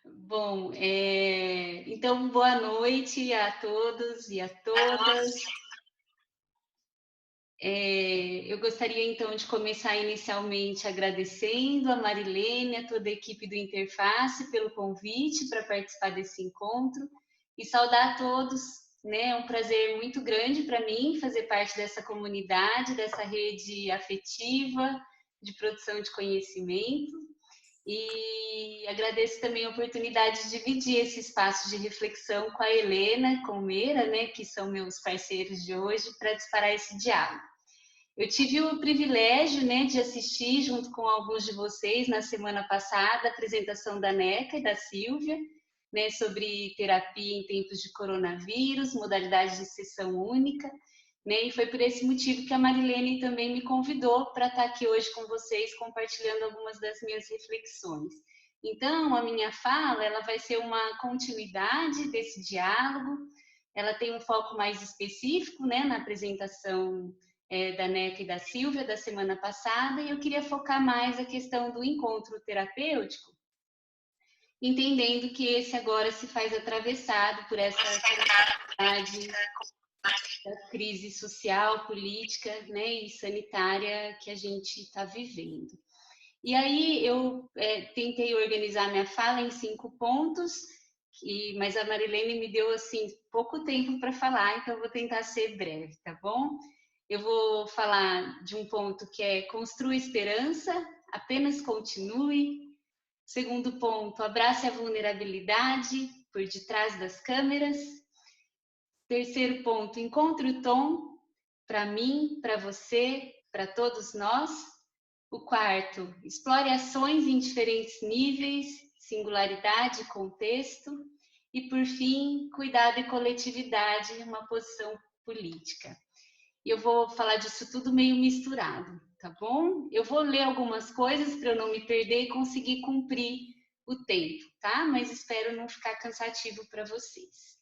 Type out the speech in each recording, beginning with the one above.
Bom, então boa noite a todos e a todas. Eu gostaria então de começar inicialmente agradecendo a Marilene, a toda a equipe do Interface pelo convite para participar desse encontro e saudar a todos, né? É um prazer muito grande para mim fazer parte dessa comunidade, dessa rede afetiva de produção de conhecimento. E agradeço também a oportunidade de dividir esse espaço de reflexão com a Helena, com o Meira, né, que são meus parceiros de hoje, para disparar esse diálogo. Eu tive o privilégio, né, de assistir junto com alguns de vocês na semana passada a apresentação da Neca e da Silvia, né, sobre terapia em tempos de coronavírus, modalidade de sessão única, né, e foi por esse motivo que a Marilene também me convidou para estar aqui hoje com vocês, compartilhando algumas das minhas reflexões. Então, a minha fala, ela vai ser uma continuidade desse diálogo, ela tem um foco mais específico, né, na apresentação da Neca e da Silvia da semana passada, e eu queria focar mais a questão do encontro terapêutico, entendendo que esse agora se faz atravessado por essa complexidade da crise social, política, né, e sanitária que a gente está vivendo. E aí eu tentei organizar minha fala em 5 pontos, mas a Marilene me deu assim pouco tempo para falar, então eu vou tentar ser breve, tá bom? Eu vou falar de um ponto que é construa esperança, apenas continue. Segundo ponto, abrace a vulnerabilidade por detrás das câmeras. Terceiro ponto, encontre o tom para mim, para você, para todos nós. O quarto, explore ações em diferentes níveis, singularidade e contexto. E, por fim, cuidado e coletividade, uma posição política. E eu vou falar disso tudo meio misturado, tá bom? Eu vou ler algumas coisas para eu não me perder e conseguir cumprir o tempo, tá? Mas espero não ficar cansativo para vocês.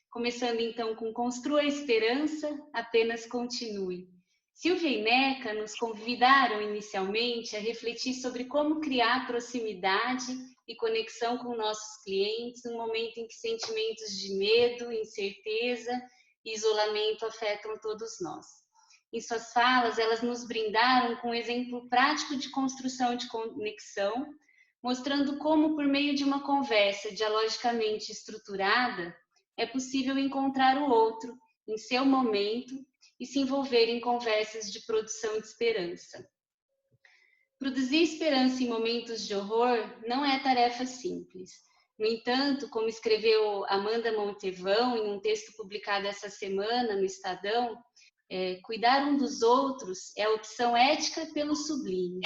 Começando então com Construa a Esperança, apenas continue. Silvia e Neca nos convidaram inicialmente a refletir sobre como criar proximidade e conexão com nossos clientes num momento em que sentimentos de medo, incerteza e isolamento afetam todos nós. Em suas falas, elas nos brindaram com um exemplo prático de construção de conexão, mostrando como, por meio de uma conversa dialogicamente estruturada, é possível encontrar o outro em seu momento e se envolver em conversas de produção de esperança. Produzir esperança em momentos de horror não é tarefa simples. No entanto, como escreveu Amanda Montevão em um texto publicado essa semana no Estadão, cuidar um dos outros é a opção ética pelo sublime,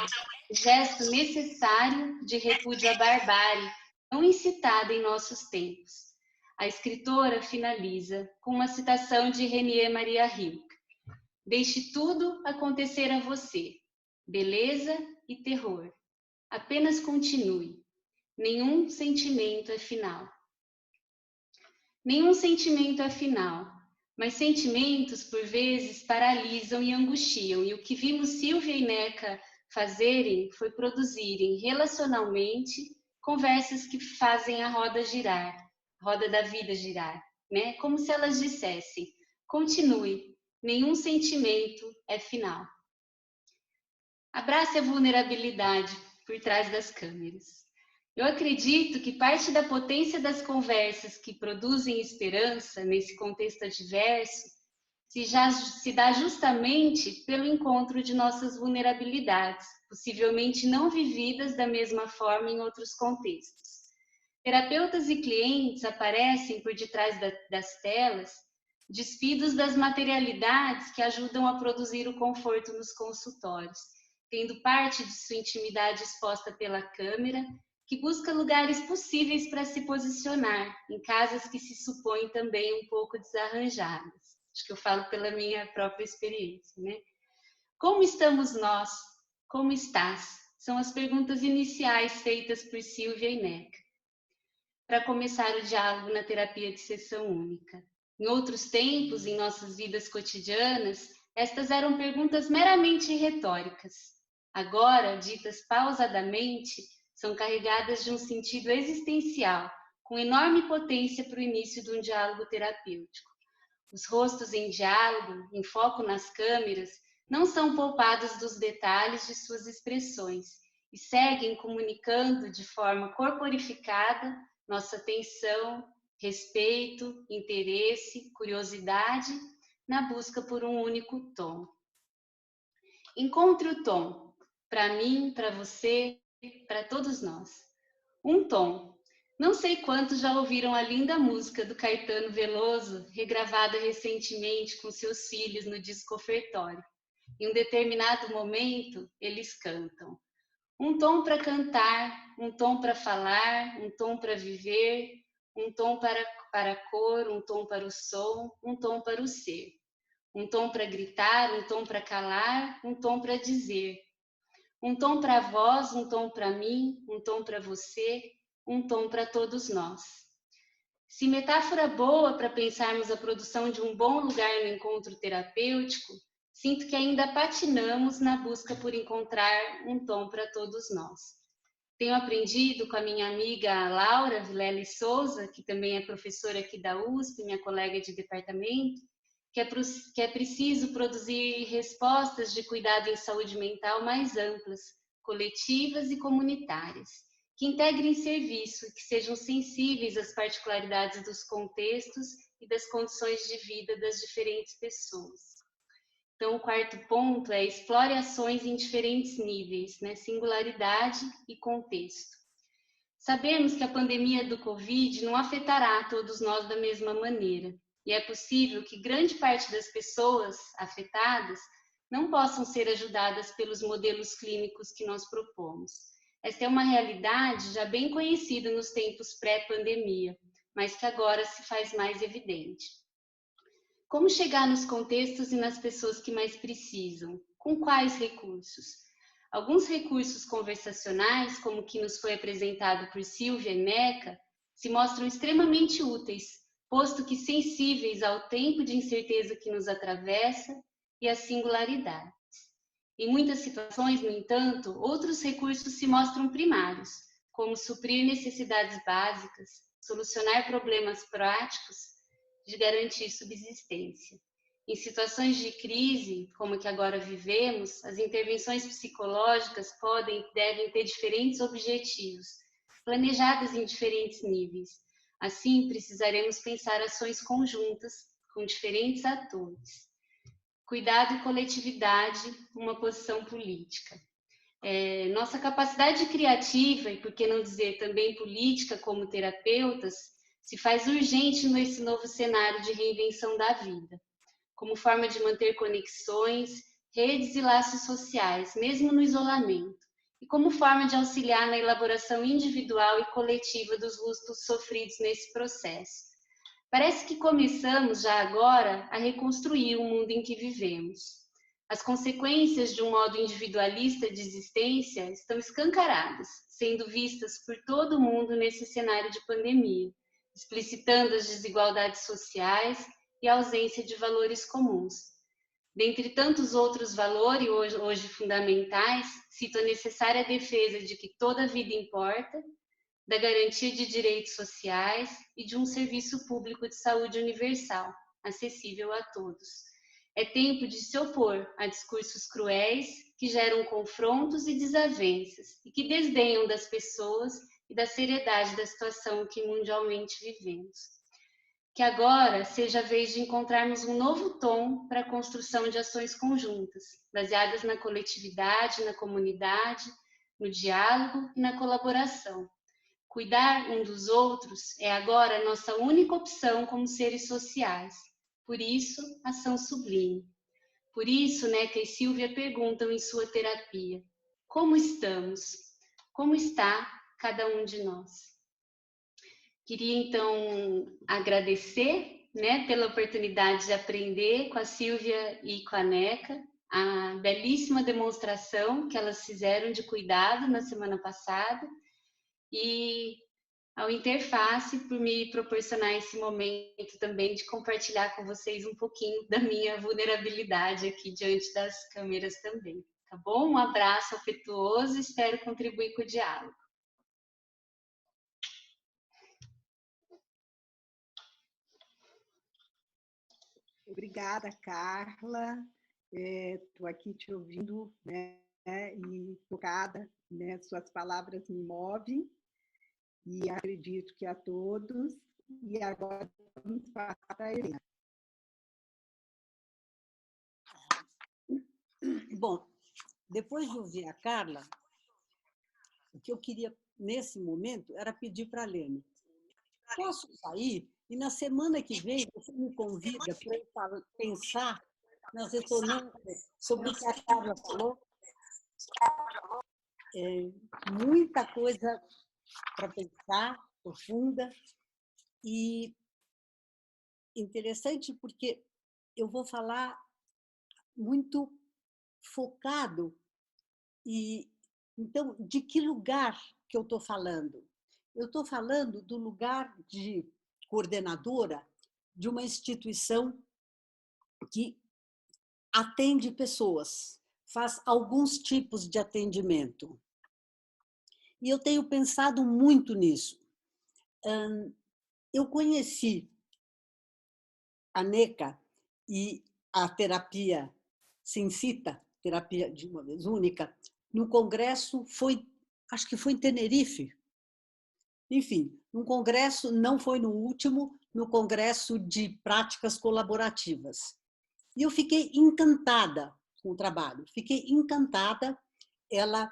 gesto necessário de repúdio à barbárie, não incitada em nossos tempos. A escritora finaliza com uma citação de Renier Maria Rilke: deixe tudo acontecer a você, beleza e terror. Apenas continue. Nenhum sentimento é final. Nenhum sentimento é final, mas sentimentos, por vezes, paralisam e angustiam. E o que vimos Silvia e Neca fazerem foi produzirem relacionalmente conversas que fazem a roda girar, a roda da vida girar, né? Como se elas dissessem: continue, nenhum sentimento é final. Abrace a vulnerabilidade por trás das câmeras. Eu acredito que parte da potência das conversas que produzem esperança nesse contexto adverso se dá justamente pelo encontro de nossas vulnerabilidades, possivelmente não vividas da mesma forma em outros contextos. Terapeutas e clientes aparecem por detrás das telas, despidos das materialidades que ajudam a produzir o conforto nos consultórios, tendo parte de sua intimidade exposta pela câmera, que busca lugares possíveis para se posicionar, em casas que se supõem também um pouco desarranjadas. Acho que eu falo pela minha própria experiência, né? Como estamos nós? Como estás? São as perguntas iniciais feitas por Silvia e Neca, para começar o diálogo na terapia de sessão única. Em outros tempos, em nossas vidas cotidianas, estas eram perguntas meramente retóricas. agora ditas pausadamente, são carregadas de um sentido existencial, com enorme potência para o início de um diálogo terapêutico. Os rostos em diálogo, em foco nas câmeras, não são poupados dos detalhes de suas expressões e seguem comunicando de forma corporificada nossa atenção, respeito, interesse, curiosidade, na busca por um único tom. Encontre o tom, para mim, para você, para todos nós. Um tom. Não sei quantos já ouviram a linda música do Caetano Veloso, regravada recentemente com seus filhos no disco Ofertório. Em um determinado momento, eles cantam. Um tom para cantar, um tom para falar, um tom para viver, um tom para a cor, um tom para o som, um tom para o ser. Um tom para gritar, um tom para calar, um tom para dizer. Um tom para a voz, um tom para mim, um tom para você, um tom para todos nós. Se metáfora boa para pensarmos a produção de um bom lugar no encontro terapêutico, sinto que ainda patinamos na busca por encontrar um tom para todos nós. Tenho aprendido com a minha amiga Laura Vilela Souza, que também é professora aqui da USP, minha colega de departamento, que é preciso produzir respostas de cuidado em saúde mental mais amplas, coletivas e comunitárias, que integrem serviço, que sejam sensíveis às particularidades dos contextos e das condições de vida das diferentes pessoas. Então, o quarto ponto é explore ações em diferentes níveis, né? Singularidade e contexto. Sabemos que a pandemia do Covid não afetará todos nós da mesma maneira, e é possível que grande parte das pessoas afetadas não possam ser ajudadas pelos modelos clínicos que nós propomos. Esta é uma realidade já bem conhecida nos tempos pré-pandemia, mas que agora se faz mais evidente. Como chegar nos contextos e nas pessoas que mais precisam? Com quais recursos? Alguns recursos conversacionais, como o que nos foi apresentado por Silvia e Neca, se mostram extremamente úteis, posto que sensíveis ao tempo de incerteza que nos atravessa e às singularidades. Em muitas situações, no entanto, outros recursos se mostram primários, como suprir necessidades básicas, solucionar problemas práticos, de garantir subsistência. Em situações de crise, como a que agora vivemos, as intervenções psicológicas podem e devem ter diferentes objetivos, planejadas em diferentes níveis. Assim, precisaremos pensar ações conjuntas com diferentes atores. Cuidado e coletividade, uma posição política. Nossa capacidade criativa, e por que não dizer também política como terapeutas, se faz urgente nesse novo cenário de reinvenção da vida, como forma de manter conexões, redes e laços sociais, mesmo no isolamento, e como forma de auxiliar na elaboração individual e coletiva dos lutos sofridos nesse processo. Parece que começamos já agora a reconstruir o mundo em que vivemos. As consequências de um modo individualista de existência estão escancaradas, sendo vistas por todo mundo nesse cenário de pandemia, explicitando as desigualdades sociais e a ausência de valores comuns. Dentre tantos outros valores hoje fundamentais, cito a necessária defesa de que toda vida importa, da garantia de direitos sociais e de um serviço público de saúde universal, acessível a todos. É tempo de se opor a discursos cruéis que geram confrontos e desavenças e que desdenham das pessoas e da seriedade da situação que mundialmente vivemos. Que agora seja a vez de encontrarmos um novo tom para a construção de ações conjuntas, baseadas na coletividade, na comunidade, no diálogo e na colaboração. Cuidar um dos outros é agora a nossa única opção como seres sociais. Por isso, ação sublime. Por isso, Neca e Silvia perguntam em sua terapia: como estamos? Como está cada um de nós? Queria, então, agradecer, pela oportunidade de aprender com a Silvia e com a Neca, a belíssima demonstração que elas fizeram de cuidado na semana passada, e ao Interface por me proporcionar esse momento também de compartilhar com vocês um pouquinho da minha vulnerabilidade aqui diante das câmeras também. tá bom? Um abraço afetuoso, espero contribuir com o diálogo. Obrigada, Carla. Estou aqui te ouvindo, né, e tocada, né, suas palavras me movem, e acredito que a todos. E agora vamos passar para a Helena. Bom, depois de ouvir a Carla, o que eu queria, nesse momento, era pedir para a Lene. Posso sair? E na semana que vem você me convida para eu pensar nas ressonâncias sobre o que a Carla falou. Muita coisa para pensar, profunda, e interessante porque eu vou falar muito focado. E então, de que lugar que eu estou falando? Eu estou falando do lugar de coordenadora de uma instituição que atende pessoas, faz alguns tipos de atendimento. E eu tenho pensado muito nisso. Eu conheci a NECA e a terapia Sensita, terapia de uma vez única, no congresso acho que foi em Tenerife. Enfim, um congresso, não foi no último, no congresso de práticas colaborativas. E eu fiquei encantada com o trabalho, fiquei encantada. Ela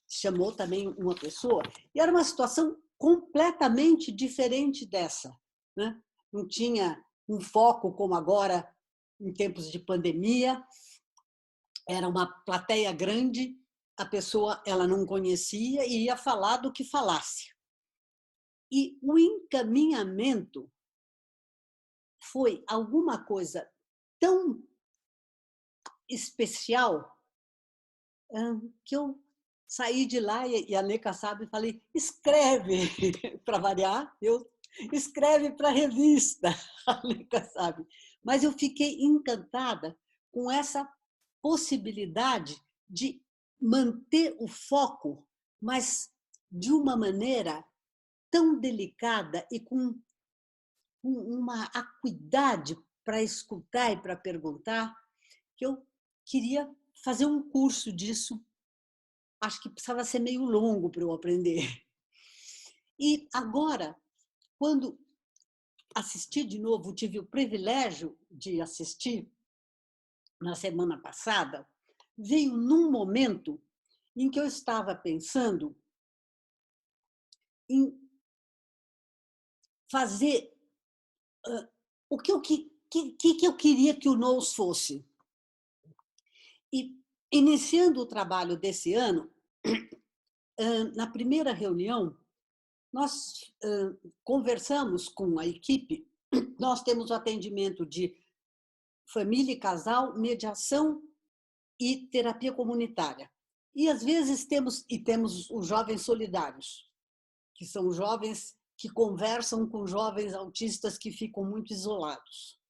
chamou também uma pessoa, e era uma situação completamente diferente dessa, né? Não tinha um foco como agora, em tempos de pandemia, era uma plateia grande, a pessoa ela não conhecia e ia falar do que falasse. E o encaminhamento foi alguma coisa tão especial que eu saí de lá e a Neca sabe, falei, escreve, para variar, escreve para a revista, a Neca sabe. Mas eu fiquei encantada com essa possibilidade de manter o foco, mas de uma maneira tão delicada e com uma acuidade para escutar e para perguntar, que eu queria fazer um curso disso. Acho que precisava ser meio longo para eu aprender. E agora, quando assisti de novo, tive o privilégio de assistir na semana passada, veio num momento em que eu estava pensando em fazer o que eu queria que o NOS fosse. E, iniciando o trabalho desse ano, na primeira reunião, nós conversamos com a equipe. Nós temos o atendimento de família e casal, mediação e terapia comunitária. E, às vezes, temos os jovens solidários, que são jovens que conversam com jovens autistas que ficam muito isolados.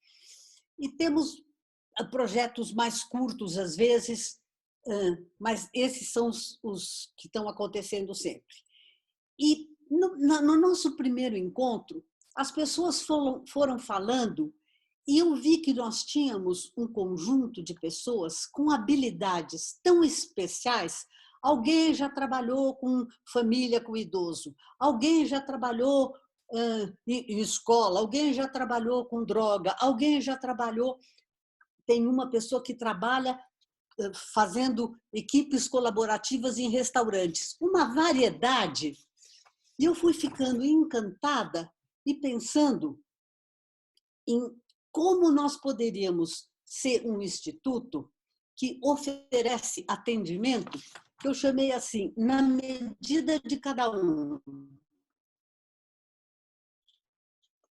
E temos projetos mais curtos, às vezes, mas esses são os que estão acontecendo sempre. E no nosso primeiro encontro, as pessoas foram falando e eu vi que nós tínhamos um conjunto de pessoas com habilidades tão especiais. Alguém já trabalhou com família com idoso, alguém já trabalhou em escola, alguém já trabalhou com droga, alguém já trabalhou... Tem uma pessoa que trabalha fazendo equipes colaborativas em restaurantes, uma variedade. E eu fui ficando encantada e pensando em como nós poderíamos ser um instituto que oferece atendimento, que eu chamei assim, na medida de cada um.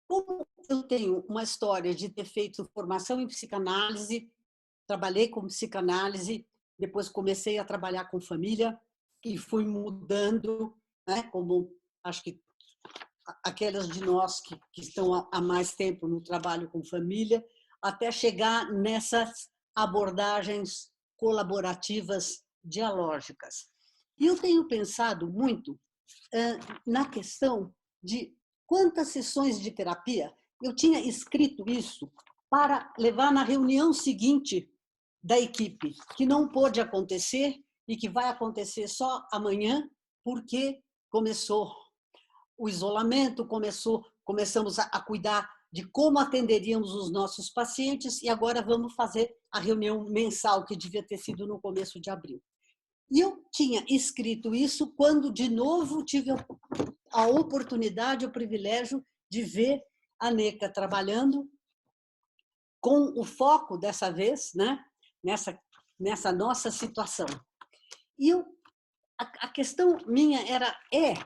Como eu tenho uma história de ter feito formação em psicanálise, trabalhei com psicanálise, depois comecei a trabalhar com família e fui mudando, né, como acho que aquelas de nós que estão há mais tempo no trabalho com família, até chegar nessas abordagens colaborativas dialógicas. E eu tenho pensado muito na questão de quantas sessões de terapia eu tinha escrito isso para levar na reunião seguinte da equipe, que não pôde acontecer e que vai acontecer só amanhã, porque começou o isolamento, começamos a cuidar de como atenderíamos os nossos pacientes e agora vamos fazer a reunião mensal, que devia ter sido no começo de abril. E eu tinha escrito isso quando, de novo, tive a oportunidade, o privilégio de ver a Neca trabalhando com o foco, dessa vez, né, nessa nossa situação. E a questão minha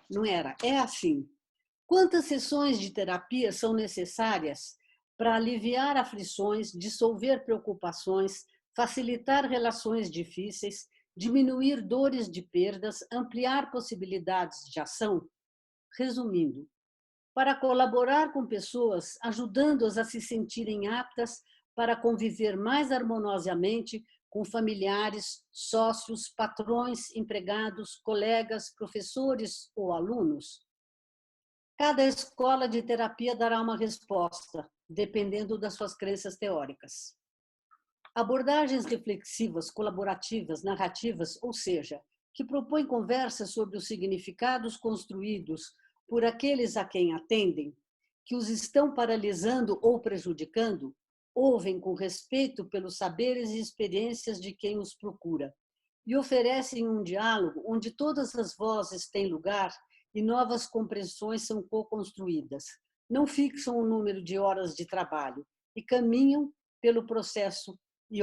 não era, é assim. Quantas sessões de terapia são necessárias para aliviar aflições, dissolver preocupações, facilitar relações difíceis, diminuir dores de perdas, ampliar possibilidades de ação? Resumindo, para colaborar com pessoas, ajudando-as a se sentirem aptas para conviver mais harmoniosamente com familiares, sócios, patrões, empregados, colegas, professores ou alunos? Cada escola de terapia dará uma resposta, dependendo das suas crenças teóricas. Abordagens reflexivas, colaborativas, narrativas, ou seja, que propõem conversas sobre os significados construídos por aqueles a quem atendem, que os estão paralisando ou prejudicando, ouvem com respeito pelos saberes e experiências de quem os procura e oferecem um diálogo onde todas as vozes têm lugar e novas compreensões são co-construídas. Não fixam o número de horas de trabalho e caminham pelo processo e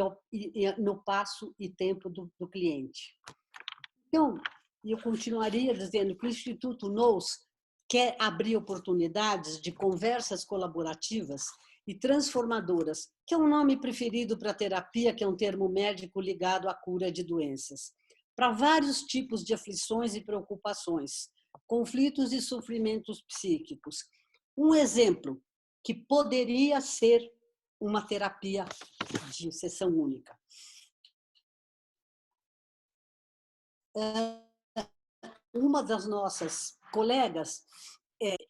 no passo e tempo do cliente. Então, eu continuaria dizendo que o Instituto Nous quer abrir oportunidades de conversas colaborativas e transformadoras, que é um nome preferido para a terapia, que é um termo médico ligado à cura de doenças, para vários tipos de aflições e preocupações, conflitos e sofrimentos psíquicos. Um exemplo que poderia ser uma terapia de sessão única. Uma das nossas colegas,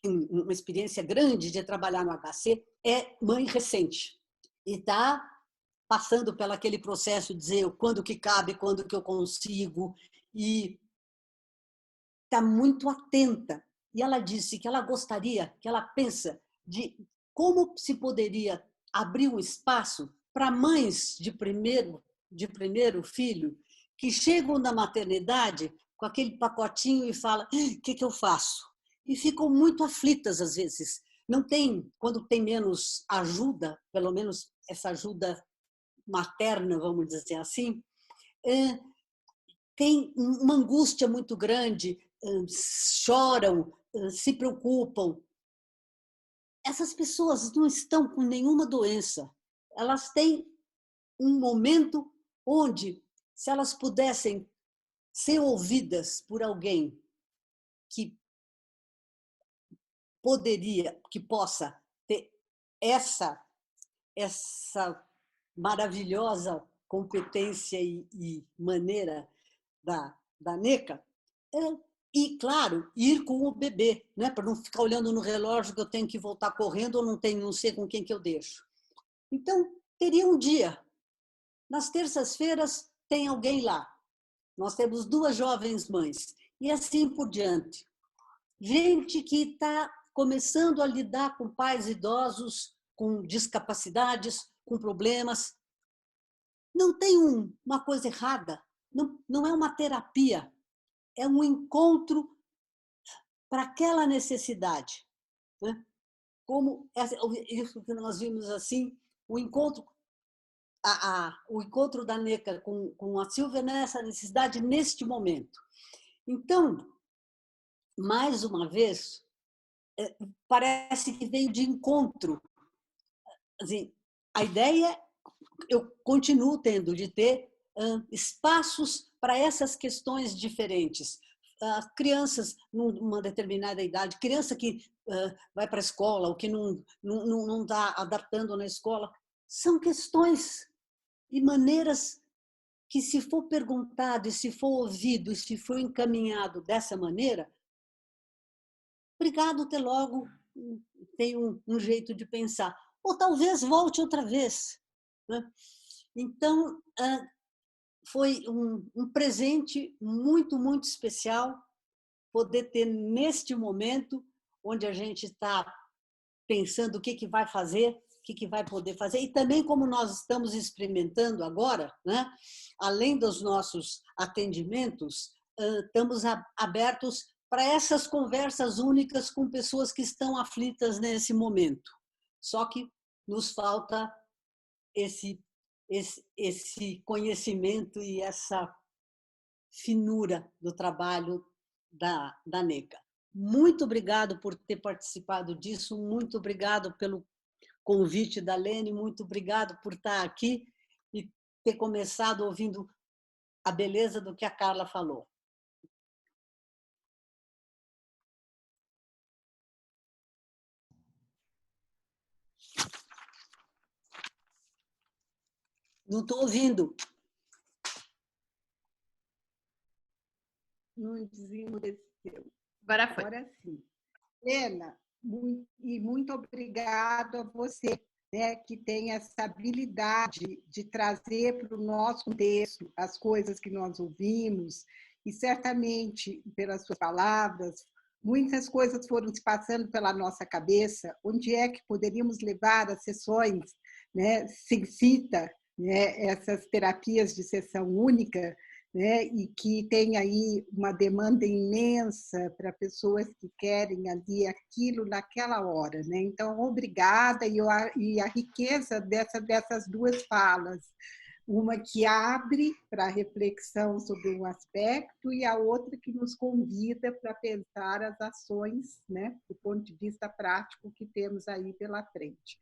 uma experiência grande de trabalhar no HC, é mãe recente e está passando pelo aquele processo de dizer quando que cabe, quando que eu consigo, e está muito atenta. E ela disse que ela gostaria, que ela pensa de como se poderia abrir um espaço para mães de primeiro filho que chegam da maternidade com aquele pacotinho e falam: o que eu faço? E ficam muito aflitas às vezes. Não tem, quando tem menos ajuda, pelo menos essa ajuda materna, vamos dizer assim, tem uma angústia muito grande, choram, se preocupam. Essas pessoas não estão com nenhuma doença. Elas têm um momento onde, se elas pudessem ser ouvidas por alguém que possa ter essa maravilhosa competência e maneira da Neca, e, claro, ir com o bebê, né? Para não ficar olhando no relógio que eu tenho que voltar correndo ou não sei com quem que eu deixo. Então, teria um dia. Nas terças-feiras tem alguém lá. Nós temos 2 jovens mães. E assim por diante. Gente que está começando a lidar com pais idosos, com discapacidades, com problemas. Não tem uma coisa errada. Não é uma terapia. É um encontro para aquela necessidade. Né? Como isso que nós vimos assim, o encontro da Neca com a Silvia nessa necessidade, neste momento. Então, mais uma vez, parece que veio de encontro. Assim, a ideia, eu continuo tendo, de ter espaços para essas questões diferentes. Crianças numa determinada idade, criança que vai para a escola, ou que não está adaptando na escola, são questões e maneiras que se for perguntado, e se for ouvido, e se for encaminhado dessa maneira, obrigado, até logo, tem um jeito de pensar. Ou talvez volte outra vez, né? Então, foi um presente muito, muito especial poder ter neste momento, onde a gente está pensando o que vai fazer, o que vai poder fazer, e também como nós estamos experimentando agora, né? Além dos nossos atendimentos, estamos abertos para essas conversas únicas com pessoas que estão aflitas nesse momento. Só que nos falta esse conhecimento e essa finura do trabalho da NECA. Muito obrigado por ter participado disso, muito obrigado pelo convite da Lene, muito obrigado por estar aqui e ter começado ouvindo a beleza do que a Carla falou. Não estou ouvindo. Não desemudeceu. Agora foi. Agora sim. Helena, muito obrigado a você, né, que tem essa habilidade de trazer para o nosso contexto as coisas que nós ouvimos, e certamente, pelas suas palavras, muitas coisas foram se passando pela nossa cabeça, onde é que poderíamos levar as sessões, né, sem cita, né, essas terapias de sessão única, né, e que tem aí uma demanda imensa para pessoas que querem ali aquilo naquela hora, né? Então, obrigada, e a riqueza dessas duas falas, uma que abre para a reflexão sobre um aspecto e a outra que nos convida para pensar as ações, né, do ponto de vista prático que temos aí pela frente.